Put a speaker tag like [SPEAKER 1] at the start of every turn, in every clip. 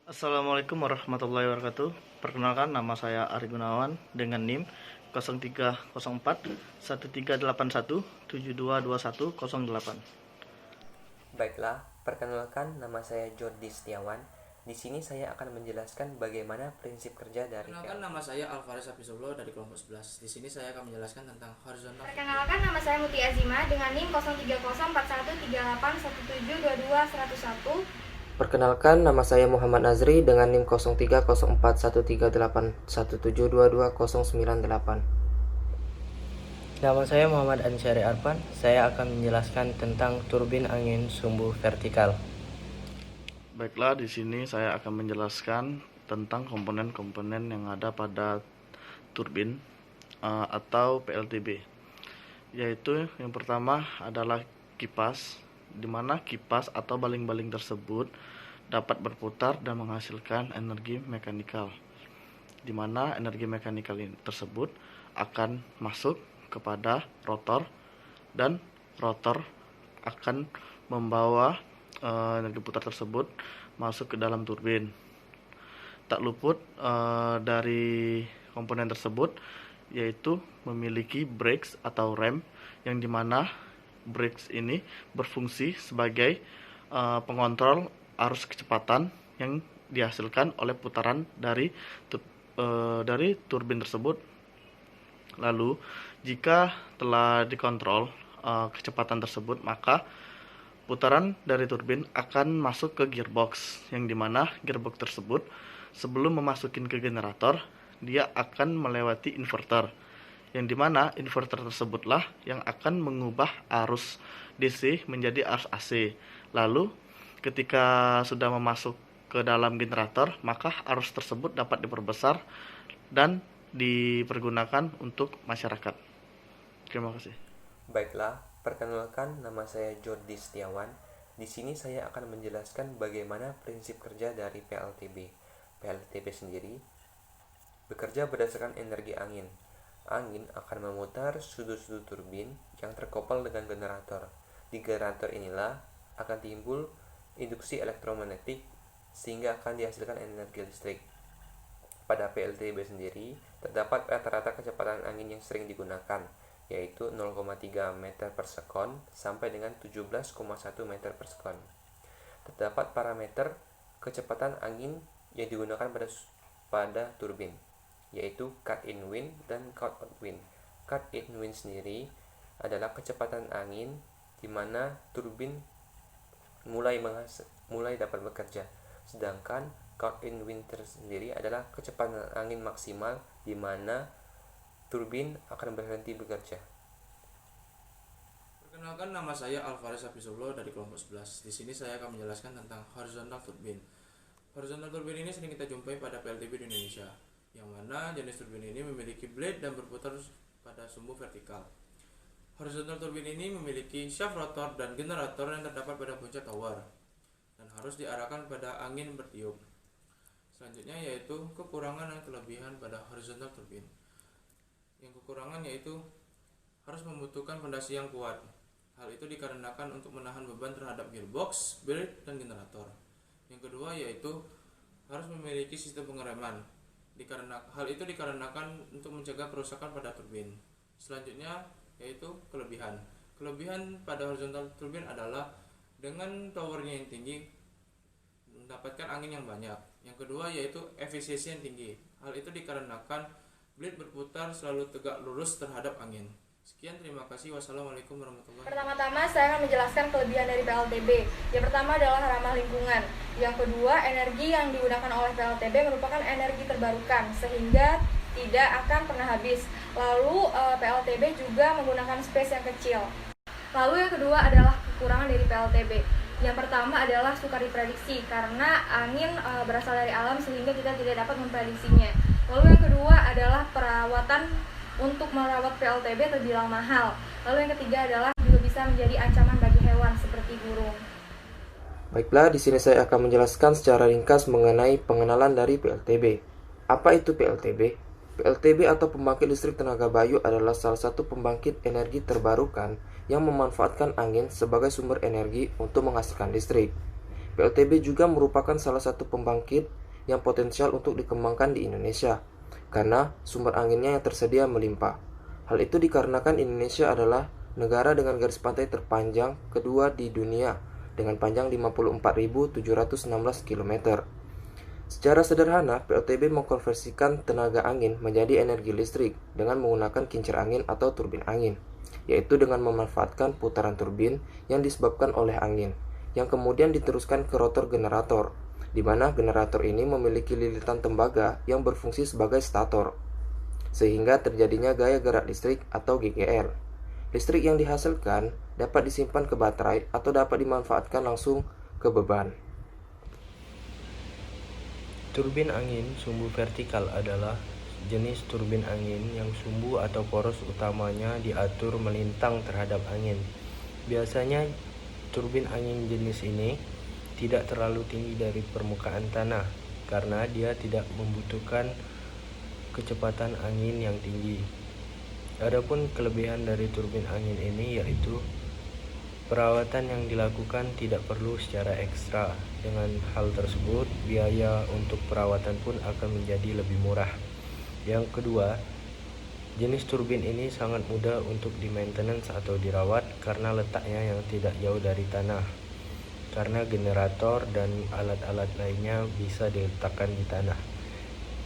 [SPEAKER 1] Assalamualaikum warahmatullahi wabarakatuh. Perkenalkan, nama saya Ari Gunawan dengan NIM 0304 1381 722108.
[SPEAKER 2] Baiklah, perkenalkan nama saya Jordi Setiawan. Di sini saya akan menjelaskan bagaimana prinsip kerja dari
[SPEAKER 3] Perkenalkan, nama saya Alvaris Hafisullah dari kelompok 11. Di sini saya akan menjelaskan tentang horizontal.
[SPEAKER 4] Perkenalkan, nama saya Muti Azima dengan NIM 030413812201.
[SPEAKER 2] Perkenalkan, nama saya Muhammad Nazri dengan NIM 0304138172220098.
[SPEAKER 5] Nama saya Muhammad Ansyari Arfan. Saya akan menjelaskan tentang turbin angin sumbu vertikal.
[SPEAKER 1] Baiklah, di sini saya akan menjelaskan tentang komponen-komponen yang ada pada turbin atau PLTB. Yaitu yang pertama adalah kipas, di mana kipas atau baling-baling tersebut dapat berputar dan menghasilkan energi mekanikal, di mana energi mekanikal tersebut akan masuk kepada rotor dan rotor akan membawa energi putar tersebut masuk ke dalam turbin. Tak luput dari komponen tersebut yaitu memiliki brakes atau rem, yang dimana brakes ini berfungsi sebagai pengontrol arus kecepatan yang dihasilkan oleh putaran dari turbin tersebut. Lalu, jika telah dikontrol kecepatan tersebut, maka putaran dari turbin akan masuk ke gearbox, yang dimana gearbox tersebut sebelum memasukin ke generator, dia akan melewati inverter, yang dimana inverter tersebutlah yang akan mengubah arus DC menjadi arus AC. Lalu, ketika sudah memasuk ke dalam generator, maka arus tersebut dapat diperbesar dan dipergunakan untuk masyarakat. Terima kasih.
[SPEAKER 2] Baiklah, perkenalkan nama saya Jordi Setiawan. Di sini saya akan menjelaskan bagaimana prinsip kerja dari PLTB. PLTB sendiri bekerja berdasarkan energi angin. Angin akan memutar sudut-sudut turbin yang terkoppel dengan generator. Di generator inilah akan timbul induksi elektromagnetik sehingga akan dihasilkan energi listrik. Pada PLTB sendiri, terdapat rata-rata kecepatan angin yang sering digunakan, yaitu 0,3 meter per sekon sampai dengan 17,1 meter per sekon. Terdapat parameter kecepatan angin yang digunakan pada turbin, yaitu cut-in wind dan cut-out wind. Cut-in wind sendiri adalah kecepatan angin di mana turbin mulai dapat bekerja, sedangkan cut-in wind sendiri adalah kecepatan angin maksimal di mana turbin akan berhenti bekerja.
[SPEAKER 3] Perkenalkan, nama saya Alvaris Hafisullah dari kelompok 11. Di sini saya akan menjelaskan tentang horizontal turbin. Horizontal turbin ini sering kita jumpai pada PLTB di Indonesia, yang mana jenis turbin ini memiliki blade dan berputar pada sumbu vertikal. Horizontal turbin ini memiliki shaft rotor dan generator yang terdapat pada puncak tower dan harus diarahkan pada angin bertiup. Selanjutnya yaitu kekurangan dan kelebihan pada horizontal turbin. Yang kekurangan yaitu harus membutuhkan fondasi yang kuat. Hal itu dikarenakan untuk menahan beban terhadap gearbox, blade, dan generator. Yang kedua yaitu harus memiliki sistem pengereman. Hal itu dikarenakan untuk mencegah kerusakan pada turbin. Selanjutnya yaitu kelebihan. Kelebihan pada horizontal turbin adalah dengan towernya yang tinggi mendapatkan angin yang banyak. Yang kedua yaitu efisiensi yang tinggi. Hal itu dikarenakan blade berputar selalu tegak lurus terhadap angin. Sekian, terima kasih. Wassalamualaikum warahmatullahi wabarakatuh.
[SPEAKER 4] Pertama-tama saya akan menjelaskan kelebihan dari PLTB. Yang pertama adalah ramah lingkungan. Yang kedua, energi yang digunakan oleh PLTB merupakan energi terbarukan sehingga tidak akan pernah habis. Lalu PLTB juga menggunakan space yang kecil. Lalu yang kedua adalah kekurangan dari PLTB. Yang pertama adalah sukar diprediksi karena angin berasal dari alam sehingga kita tidak dapat memprediksinya. Lalu yang kedua adalah perawatan. Untuk merawat PLTB terbilang mahal. Lalu yang ketiga adalah juga bisa menjadi ancaman bagi hewan seperti burung.
[SPEAKER 2] Baiklah, di sini saya akan menjelaskan secara ringkas mengenai pengenalan dari PLTB. Apa itu PLTB? PLTB atau pembangkit listrik tenaga bayu adalah salah satu pembangkit energi terbarukan yang memanfaatkan angin sebagai sumber energi untuk menghasilkan listrik. PLTB juga merupakan salah satu pembangkit yang potensial untuk dikembangkan di Indonesia, karena sumber anginnya yang tersedia melimpah. Hal itu dikarenakan Indonesia adalah negara dengan garis pantai terpanjang kedua di dunia, dengan panjang 54.716 km. Secara sederhana, PLTB mengkonversikan tenaga angin menjadi energi listrik dengan menggunakan kincir angin atau turbin angin, yaitu dengan memanfaatkan putaran turbin yang disebabkan oleh angin, yang kemudian diteruskan ke rotor generator, di mana generator ini memiliki lilitan tembaga yang berfungsi sebagai stator, sehingga terjadinya gaya gerak listrik atau GGL. Listrik yang dihasilkan dapat disimpan ke baterai atau dapat dimanfaatkan langsung ke beban.
[SPEAKER 5] Turbin angin sumbu vertikal adalah jenis turbin angin yang sumbu atau poros utamanya diatur melintang terhadap angin. Biasanya turbin angin jenis ini tidak terlalu tinggi dari permukaan tanah karena dia tidak membutuhkan kecepatan angin yang tinggi. Adapun kelebihan dari turbin angin ini yaitu perawatan yang dilakukan tidak perlu secara ekstra. Dengan hal tersebut, biaya untuk perawatan pun akan menjadi lebih murah. Yang kedua, jenis turbin ini sangat mudah untuk di-maintenance atau dirawat karena letaknya yang tidak jauh dari tanah. Karena generator dan alat-alat lainnya bisa diletakkan di tanah.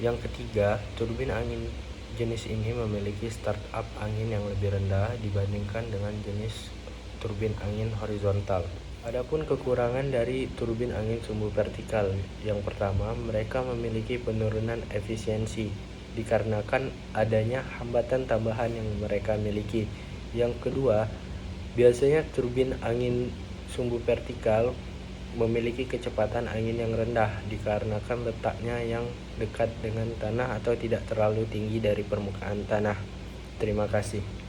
[SPEAKER 5] Yang ketiga, turbin angin jenis ini memiliki startup angin yang lebih rendah dibandingkan dengan jenis turbin angin horizontal. Adapun kekurangan dari turbin angin sumbu vertikal, yang pertama, mereka memiliki penurunan efisiensi dikarenakan adanya hambatan tambahan yang mereka miliki. Yang kedua, biasanya turbin angin sumbu vertikal memiliki kecepatan angin yang rendah dikarenakan letaknya yang dekat dengan tanah atau tidak terlalu tinggi dari permukaan tanah. Terima kasih.